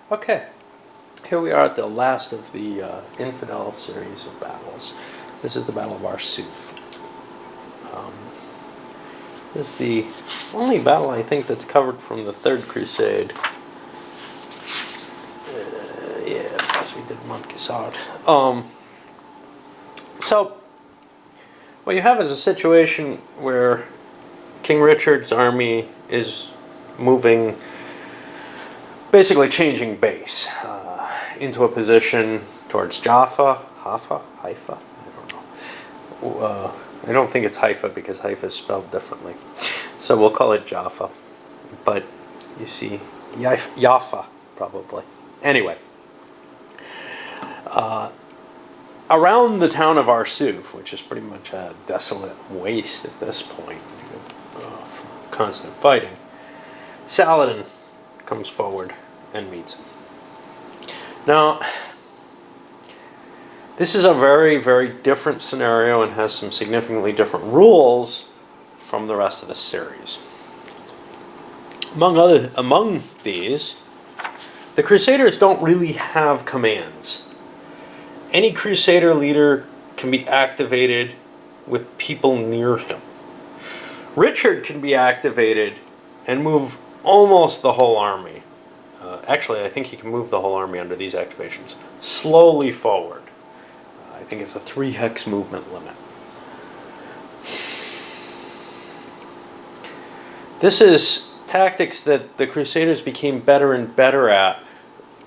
Okay, here we are at the last of the Infidel series of battles. This is the Battle of Arsuf. This is the only battle I think that's covered from the Third Crusade. Yeah, because we did Montgessard. So, what you have is a situation where King Richard's army is moving, basically changing base into a position towards Haifa, I don't know. I don't think it's Haifa because Haifa is spelled differently. So we'll call it Jaffa. But you see, Jaffa probably. Anyway, around the town of Arsuf, which is pretty much a desolate waste at this point, constant fighting, Saladin comes forward and meets him. Now, this is a very, very different scenario and has some significantly different rules from the rest of the series. Among these, the Crusaders don't really have commands. Any Crusader leader can be activated with people near him. Richard can be activated and move almost the whole army. Actually, I think he can move the whole army under these activations slowly forward. I think it's a 3 hex movement limit. This is tactics that the Crusaders became better and better at,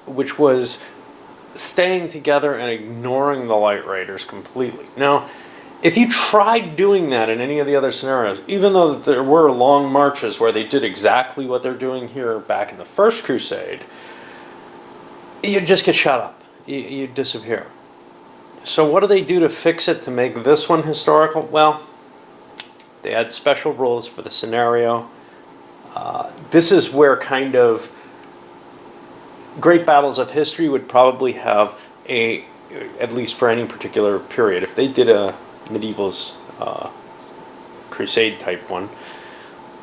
which was staying together and ignoring the Light Raiders completely. Now, if you tried doing that in any of the other scenarios, even though there were long marches where they did exactly what they're doing here back in the First Crusade, you'd just get shut up. You'd disappear. So what do they do to fix it to make this one historical? Well, they had special rules for the scenario. This is where kind of great battles of history would probably have at least for any particular period, if they did a medieval's crusade type one,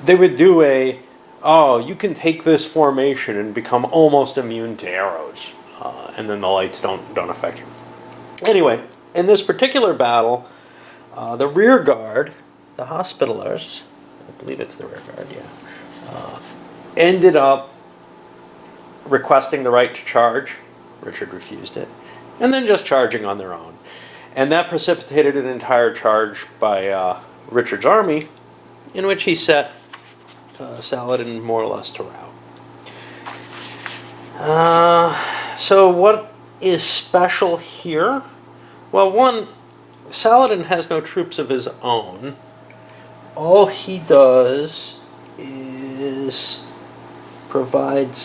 they would do you can take this formation and become almost immune to arrows, and then the lights don't affect you. Anyway, in this particular battle, the rear guard, the Hospitallers, I believe it's the rear guard, ended up requesting the right to charge. Richard refused it, and then just charging on their own. And that precipitated an entire charge by Richard's army, in which he set Saladin more or less to rout. So what is special here? Well, one, Saladin has no troops of his own. All he does is provides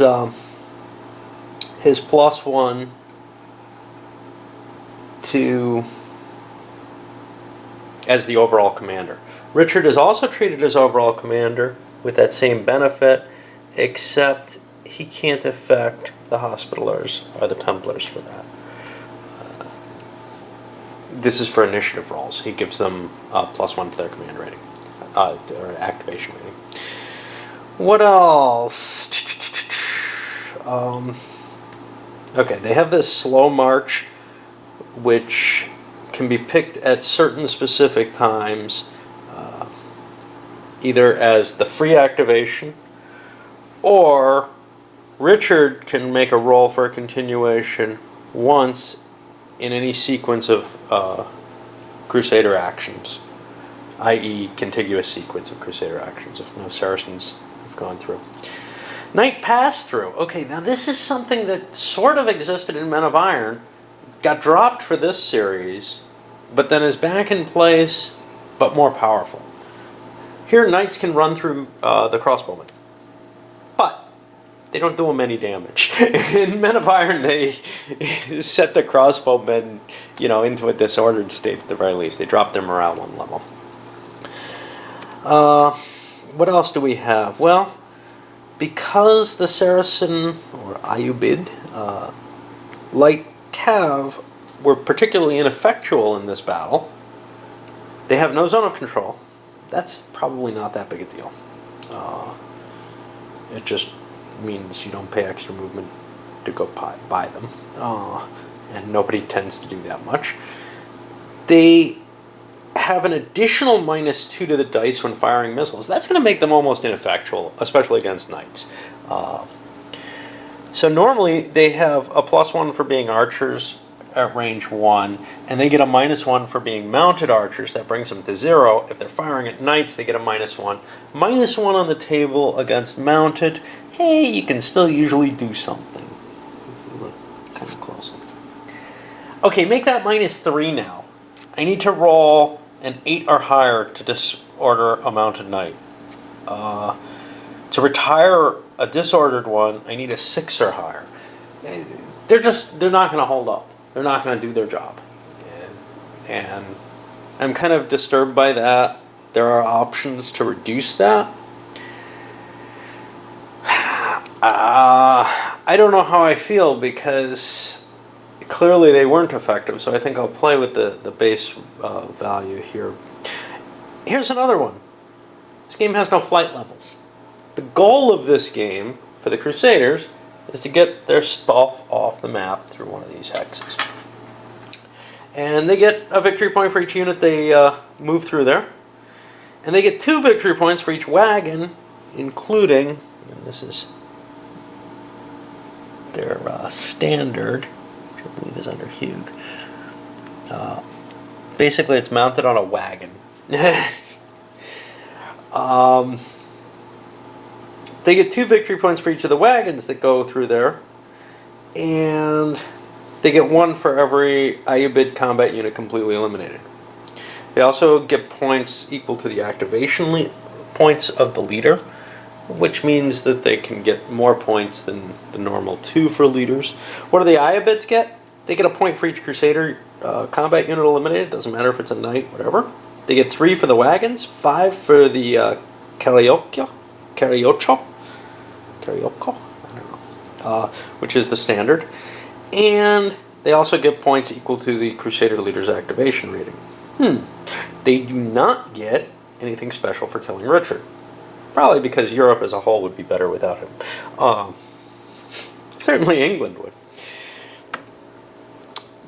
his +1 to as the overall commander. Richard is also treated as overall commander with that same benefit, except he can't affect the Hospitallers or the Templars for that. This is for initiative rolls. He gives them +1 to their command rating, or activation rating. What else? Okay, they have this slow march, which can be picked at certain specific times, either as the free activation, or Richard can make a roll for a continuation once in any sequence of Crusader actions, i.e. contiguous sequence of Crusader actions if no Saracens have gone through. Night Pass-Through. Okay, now this is something that sort of existed in Men of Iron, got dropped for this series, but then is back in place, but more powerful. Here, knights can run through the crossbowmen, but they don't do them any damage. In Men of Iron, they set the crossbowmen, into a disordered state at the very least. They drop their morale 1 level. What else do we have? Well, because the Saracen, or Ayyubid, light cav were particularly ineffectual in this battle, they have no zone of control. That's probably not that big a deal. It just means you don't pay extra movement to go buy them, and nobody tends to do that much. They have an additional -2 to the dice when firing missiles. That's going to make them almost ineffectual, especially against knights. So normally they have a +1 for being archers at range 1, and they get a -1 for being mounted archers. That brings them to 0. If they're firing at knights, they get a -1. -1 on the table against mounted. Hey, you can still usually do something. If you look kind of closely. Okay, make that -3 now. I need to roll an 8 or higher to disorder a mounted knight. To retire a disordered one, I need a 6 or higher. They're not going to hold up. They're not going to do their job. And I'm kind of disturbed by that. There are options to reduce that. I don't know how I feel, because clearly they weren't effective, so I think I'll play with the base value here. Here's another one. This game has no flight levels. The goal of this game for the Crusaders is to get their stuff off the map through one of these hexes. And they get a victory point for each unit they move through there. And they get 2 victory points for each wagon, including, and this is their standard, which I believe is under Hugh. Basically, it's mounted on a wagon. They get 2 victory points for each of the wagons that go through there, and they get 1 for every Ayubid combat unit completely eliminated. They also get points equal to the activation points of the leader, which means that they can get more points than the normal 2 for leaders. What do the Ayabids get? They get a point for each Crusader combat unit eliminated. Doesn't matter if it's a knight, whatever. They get 3 for the wagons, 5 for the Carioco, I don't know, which is the standard. And they also get points equal to the Crusader leader's activation rating. They do not get anything special for killing Richard. Probably because Europe as a whole would be better without him. Certainly England would.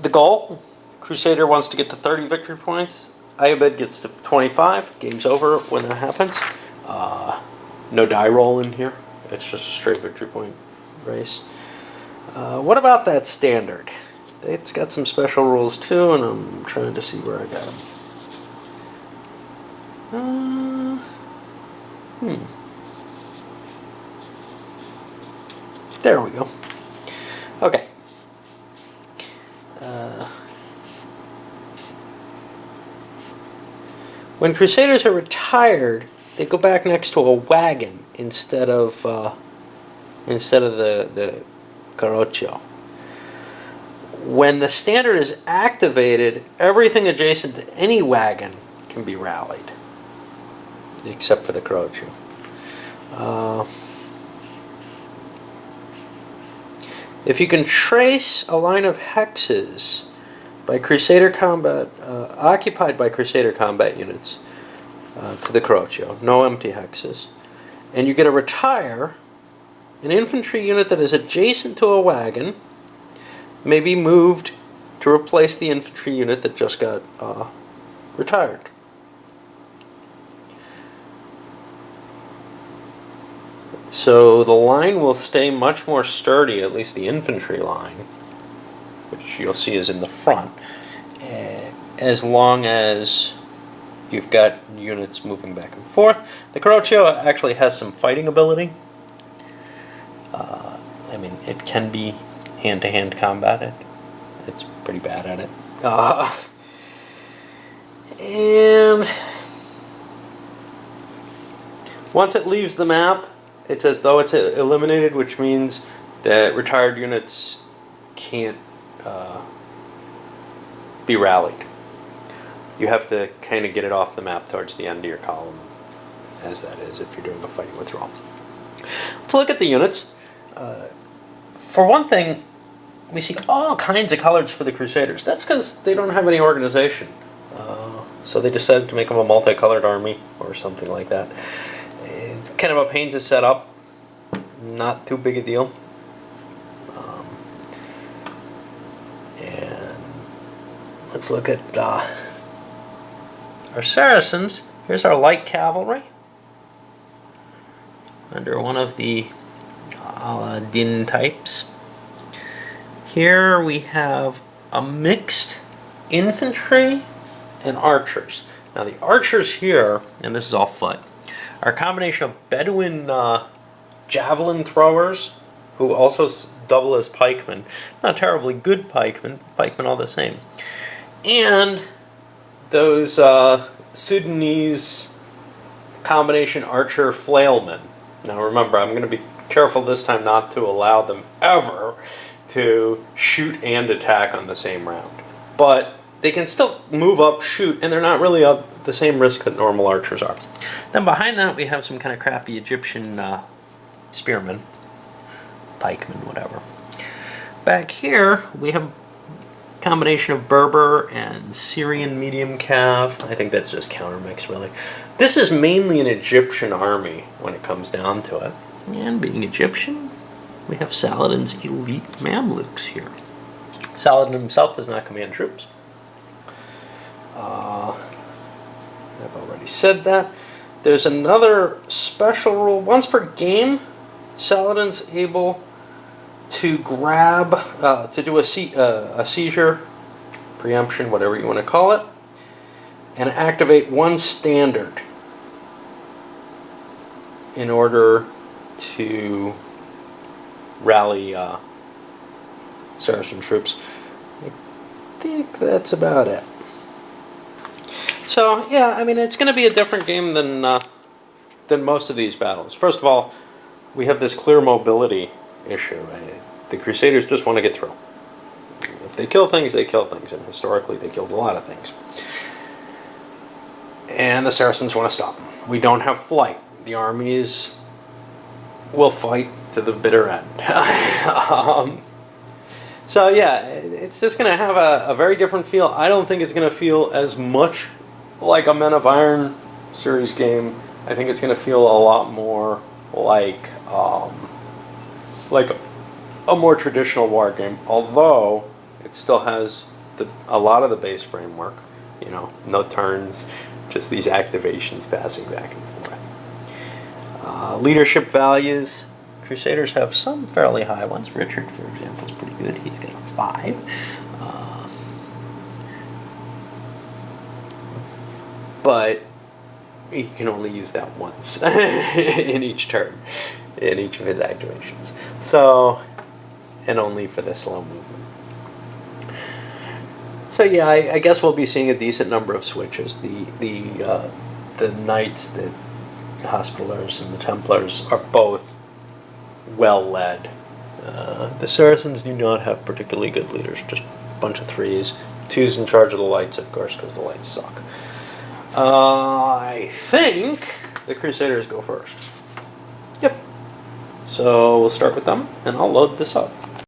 The goal, Crusader wants to get to 30 victory points. Ayubid gets to 25. Game's over when that happens. No die roll in here. It's just a straight victory point race. What about that standard? It's got some special rules too, and I'm trying to see where I got them. There we go. Okay. When Crusaders are retired, they go back next to a wagon instead of the Carroccio. When the standard is activated, everything adjacent to any wagon can be rallied, except for the Carroccio. If you can trace a line of hexes by Crusader combat, occupied by Crusader combat units to the Carroccio, no empty hexes, and you get a retire, an infantry unit that is adjacent to a wagon may be moved to replace the infantry unit that just got retired. So the line will stay much more sturdy, at least the infantry line, which you'll see is in the front, as long as you've got units moving back and forth. The Carroccio actually has some fighting ability. I mean, it can be hand-to-hand combated. It's pretty bad at it. And once it leaves the map, it's as though it's eliminated, which means that retired units can't be rallied. You have to kind of get it off the map towards the end of your column, as that is if you're doing a fighting with Rome. Let's look at the units. For one thing, we see all kinds of colors for the Crusaders. That's because they don't have any organization. So they decided to make them a multicolored army or something like that. It's kind of a pain to set up. Not too big a deal. let's look at our Saracens. Here's our light cavalry under one of the Din types. Here we have a mixed infantry and archers. Now the archers here, and this is all foot, are a combination of Bedouin javelin throwers who also double as pikemen. Not terribly good pikemen all the same. And those Sudanese combination archer flailmen. Now remember, I'm going to be careful this time not to allow them ever to shoot and attack on the same round. But they can still move up, shoot, and they're not really at the same risk that normal archers are. Then behind that we have some kind of crappy Egyptian spearmen, pikemen, whatever. Back here we have a combination of Berber and Syrian medium cav. I think that's just countermix, really. This is mainly an Egyptian army when it comes down to it. And being Egyptian, we have Saladin's elite Mamluks here. Saladin himself does not command troops. I've already said that. There's another special rule. Once per game, Saladin's able to grab, to do a seizure, preemption, whatever you want to call it, and activate one standard in order to rally Saracen troops. I think that's about it. So yeah, I mean, it's going to be a different game than most of these battles. First of all, we have this clear mobility issue. The Crusaders just want to get through. If they kill things, they kill things, and historically they killed a lot of things. And the Saracens want to stop them. We don't have flight. The armies will fight to the bitter end. So yeah, it's just going to have a very different feel. I don't think it's going to feel as much like a Men of Iron series game. I think it's going to feel a lot more like a more traditional war game, although it still has a lot of the base framework. You know, no turns, just these activations passing back and forth. Leadership values. Crusaders have some fairly high ones. Richard, for example, is pretty good. He's got a 5. But he can only use that once in each turn, in each of his activations. So, and only for the slow movement. So yeah, I guess we'll be seeing a decent number of switches. The Knights, the Hospitallers, and the Templars are both well led. The Saracens do not have particularly good leaders, just a bunch of 3s. 2's in charge of the lights, of course, because the lights suck. I think the Crusaders go first. Yep. So we'll start with them, and I'll load this up.